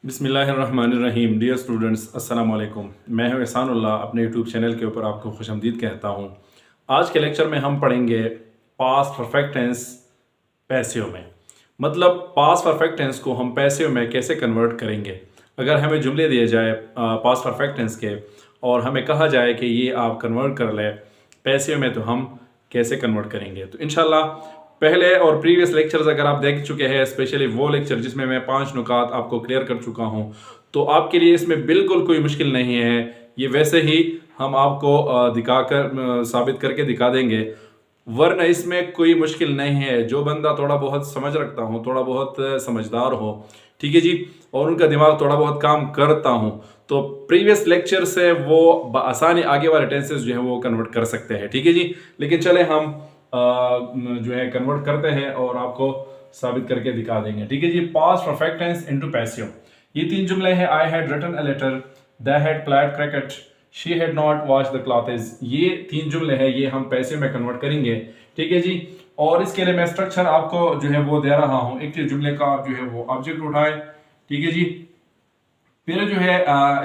बिस्मिल्लाहिर्रहमानिर्रहीम। Dear students, अस्सलाम वालेकुम। मैं हूं एहसानुल्लाह, अपने यूट्यूब चैनल के ऊपर आपको खुशामदीद कहता हूं। आज के लेक्चर में हम पढ़ेंगे पास्ट परफेक्ट टेंस पैसिव में। मतलब पास्ट परफेक्ट टेंस को हम पैसिव में कैसे कन्वर्ट करेंगे। अगर हमें जुमले दिए जाए पास्ट परफेक्ट टेंस के और हमें कहा जाए कि ये आप कन्वर्ट कर लें पैसिव में, तो हम कैसे कन्वर्ट करेंगे। तो इंशाल्लाह पहले और प्रीवियस लेक्चर्स अगर आप देख चुके हैं, स्पेशली वो लेक्चर जिसमें मैं 5 नुकात आपको क्लियर कर चुका हूं, तो आपके लिए इसमें बिल्कुल कोई मुश्किल नहीं है। ये वैसे ही हम आपको दिखाकर साबित करके दिखा देंगे, वरना इसमें कोई मुश्किल नहीं है। जो बंदा थोड़ा बहुत समझ रखता हो, थोड़ा बहुत समझदार हो, ठीक है जी, और उनका दिमाग थोड़ा बहुत काम करता हूँ, तो प्रीवियस लेक्चर से वो आसानी आगे वाले टेंसेस जो है वो कन्वर्ट कर सकते हैं, ठीक है जी। लेकिन चले हम जो है कन्वर्ट करते हैं और आपको साबित करके दिखा देंगे, ठीक है जी। Past perfect tense into passive, ये 3 जुमले हैं। I had written a letter, they had played cricket, she had not wash the clothes. ये 3 जुमले हैं, ये हम पैसिव में कन्वर्ट करेंगे, ठीक है जी। और इसके लिए मैं स्ट्रक्चर आपको जो है वो दे रहा हूं। एक जुमले का जो है वो ऑब्जेक्ट उठाए, ठीक है जी। फिर जो है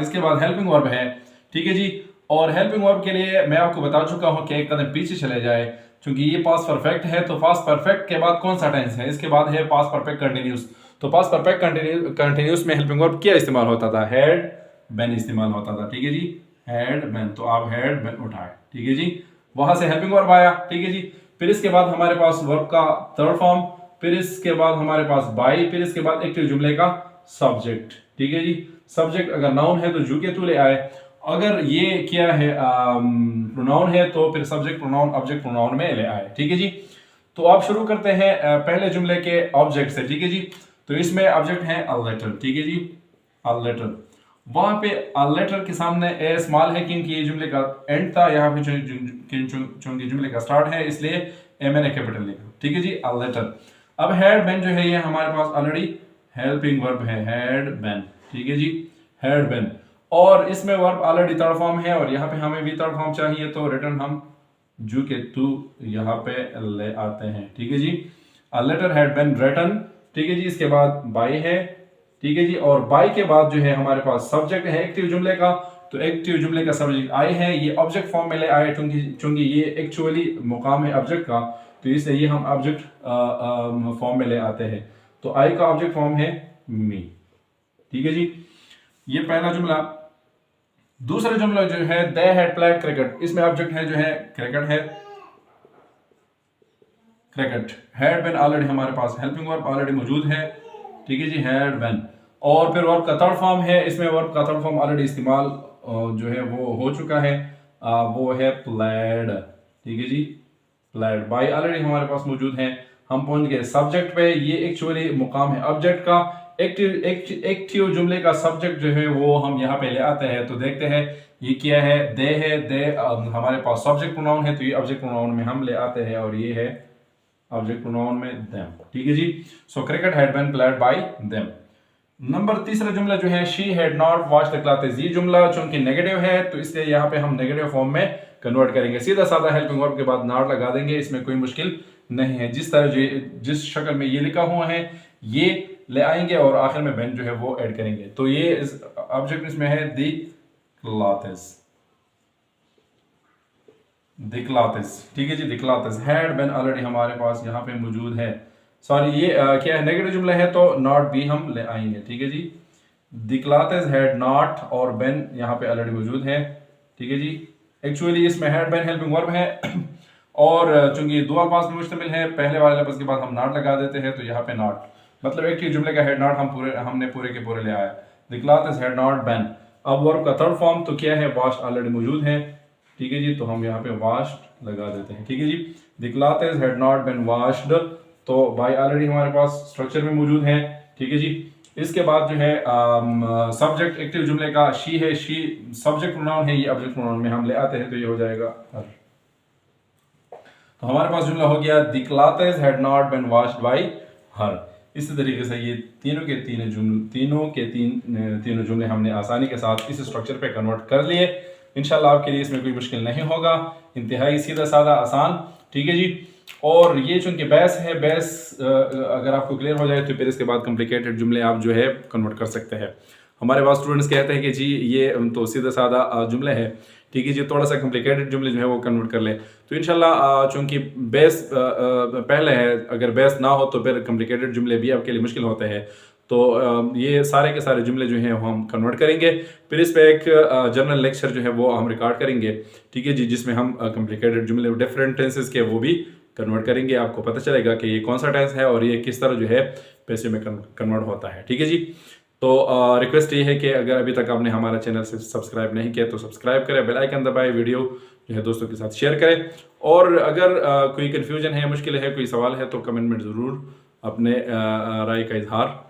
इसके बाद हेल्पिंग वर्ब है, ठीक है जी। और हेल्पिंग वर्ब के लिए मैं आपको बता चुका हूं कि एक कदम पीछे चले जाए, क्योंकि ये पास्ट परफेक्ट है। तो पास्ट परफेक्ट के बाद कौन सा टेंस है? इसके बाद है पास्ट परफेक्ट कंटिन्यूस। तो पास्ट परफेक्ट कंटिन्यूस में हेल्पिंग वर्ब क्या इस्तेमाल होता था? हैड बीन इस्तेमाल होता था, ठीक है जी। हैड बीन, तो आप हैड बीन उठाए, ठीक है जी। वहां से हेल्पिंग वर्ब आया, ठीक है जी। फिर इसके बाद हमारे पास वर्ब का थर्ड फॉर्म, फिर इसके बाद हमारे पास बाई, फिर इसके बाद एक्टिव जुमले का सब्जेक्ट, ठीक है जी। सब्जेक्ट अगर नाउन है तो जू के तू ले आए। अगर ये क्या है प्रोनाउन है तो फिर सब्जेक्ट प्रोनाउन ऑब्जेक्ट प्रोनाउन में ले आए, ठीक है जी। तो आप शुरू करते हैं पहले जुमले के ऑब्जेक्ट से, ठीक है जी। तो इसमें ऑब्जेक्ट है अ लेटर, ठीक है जी। अ लेटर, वहां पे अ लेटर के सामने ए स्मॉल है, क्योंकि ये जुमले का एंड था। यहाँ पे चूंकि जुमले का स्टार्ट है, इसलिए ए मैंने कैपिटल लिखा, ठीक है जी। A letter. अब हैड बीन जो है ये हमारे पास ऑलरेडी हेल्पिंग वर्ब है, हैड बीन, ठीक है जी। हैड बीन, और इसमें वर्ब ऑलरेडी थर्ड फॉर्म है और यहाँ पे हमें भी थर्ड फॉर्म चाहिए, तो रिटर्न हम जू के टू यहाँ पे ले आते हैं, ठीक है जी। A letter had been written, ठीक है जी। इसके बाद बाय है, ठीक है जी। और बाय के बाद जो है हमारे पास सब्जेक्ट है एक्टिव जुमले का, तो एक्टिव जुमले का सब्जेक्ट आई है, ये ऑब्जेक्ट फॉर्म में ले आए, चूंकि ये एक्चुअली मुकाम है ऑब्जेक्ट का, तो इसलिए ये हम ऑब्जेक्ट फॉर्म में ले आते हैं। तो आई का ऑब्जेक्ट फॉर्म है मी, ठीक है जी। ये पहला जुमला। दूसरा जुमला जो है दे हैड प्लेड क्रिकेट, इसमें ऑब्जेक्ट है जो है क्रिकेट है, क्रिकेट। हैड बीन ऑलरेडी हमारे पास हेल्पिंग वर्ब ऑलरेडी मौजूद है, ठीक है जी। हैड बीन, और फिर वर्ब का थर्ड फॉर्म है, इसमें वर्ब का थर्ड फॉर्म ऑलरेडी इस्तेमाल जो है वो हो चुका है, वो है प्लेड, ठीक है जी। प्लेड। बाय ऑलरेडी हमारे पास मौजूद है। हम पहुंच गए सब्जेक्ट पे, ये एक्चुअली मुकाम है ऑब्जेक्ट का। एक्टिव जुमले का सब्जेक्ट जो है वो हम यहाँ पे ले आते हैं, तो देखते हैं ये क्या है। दे है, दे हमारे पास सब्जेक्ट प्रोनाउन है, तो ये ऑब्जेक्ट प्रोनाउन में हम ले आते हैं, और ये है ऑब्जेक्ट प्रोनाउन में देम, ठीक है जी। So cricket had been played by them. Number तीसरा जुमला जो है she had not wash the clothes, ये जुमला चूंकि नेगेटिव है, तो इसलिए यहाँ पे हम नेगेटिव फॉर्म में कन्वर्ट करेंगे। सीधा साधा हेल्पिंग वर्ब के बाद नॉट लगा देंगे, इसमें कोई मुश्किल नहीं है। जिस तरह जिस शक्ल में ये लिखा हुआ है ये ले आएंगे और आखिर में बेन जो है वो ऐड करेंगे। तो ये ऑब्जेक्ट इसमें है दी क्लॉथेस, दिक्लातिस, ठीक है जी। दिक्लातिस, हैड बीन ऑलरेडी हमारे पास यहाँ पे मौजूद है। सॉरी, ये क्या है, नेगेटिव जुमला है, तो नॉट भी हम ले आएंगे, ठीक है जी। दिक्लातिस हैड नॉट और बेन यहाँ पे ऑलरेडी मौजूद है, ठीक है जी। एक्चुअली इसमें हैड बीन हेल्पिंग वर्ब है और चूंकि दो अल्फाज में मुश्तमिल है, पहले वाले लफ्ज के बाद हम नॉट लगा देते हैं, तो यहाँ पे नॉट, मतलब एक जुमले का हेड नॉट हमने पूरे के पूरे ले आया। दिक्लातिस हैड नॉट बीन। अब वर्ब का थर्ड फॉर्म तो क्या है, वॉश्ड ऑलरेडी मौजूद है, ठीक है जी। तो हम यहाँ पे वॉश्ड लगा देते हैं, ठीक है जी। The clothes had not been washed, तो बाय ऑलरेडी हमारे पास स्ट्रक्चर में मौजूद है, ठीक है जी। इसके बाद जो है सब्जेक्ट एक्टिव जुमले का शी है, शी सब्जेक्ट प्रोनाउन है, ये ऑब्जेक्ट प्रोनाउन में हम ले आते हैं, तो ये हो जाएगा हर। तो हमारे पास जुमला हो गया the clothes had not been washed by her. इसी तरीके से ये तीनों जुमले हमने आसानी के साथ इस स्ट्रक्चर पे कन्वर्ट कर लिए। इंशाल्लाह आपके लिए इसमें कोई मुश्किल नहीं होगा, इंतहाई सीधा साधा आसान, ठीक है जी। और ये चूंकि बेस है, बेस अगर आपको क्लियर हो जाए तो फिर इसके बाद कॉम्प्लिकेटेड जुमले आप जो है कन्वर्ट कर सकते हैं। हमारे पास स्टूडेंट्स कहते हैं कि जी ये तो सीधा साधा जुमले है, ठीक है जी, थोड़ा सा कॉम्प्लिकेटेड जुमले जो है वो कन्वर्ट कर लें। तो इंशाल्लाह चूंकि बेस पहले है, अगर बेस ना हो तो फिर कॉम्प्लिकेटेड जुमले भी आपके लिए मुश्किल होते हैं। तो ये सारे के सारे जुमले जो हैं वो हम कन्वर्ट करेंगे। फिर इस पे एक जनरल लेक्चर जो है वो हम रिकॉर्ड करेंगे, ठीक है जी, जिसमें हम कॉम्प्लिकेटेड जुमले डिफरेंट टेंसेस के वो भी कन्वर्ट करेंगे। आपको पता चलेगा कि ये कौन सा टेंस है और ये किस तरह जो है पैसे में कन्वर्ट होता है, ठीक है जी। तो रिक्वेस्ट ये है कि अगर अभी तक आपने हमारा चैनल से सब्सक्राइब नहीं किया तो सब्सक्राइब करें, बेल आइकन दबाएं, वीडियो जो है दोस्तों के साथ शेयर करें। और अगर कोई कन्फ्यूजन है, मुश्किल है, कोई सवाल है तो कमेंट में ज़रूर अपने राय का इजहार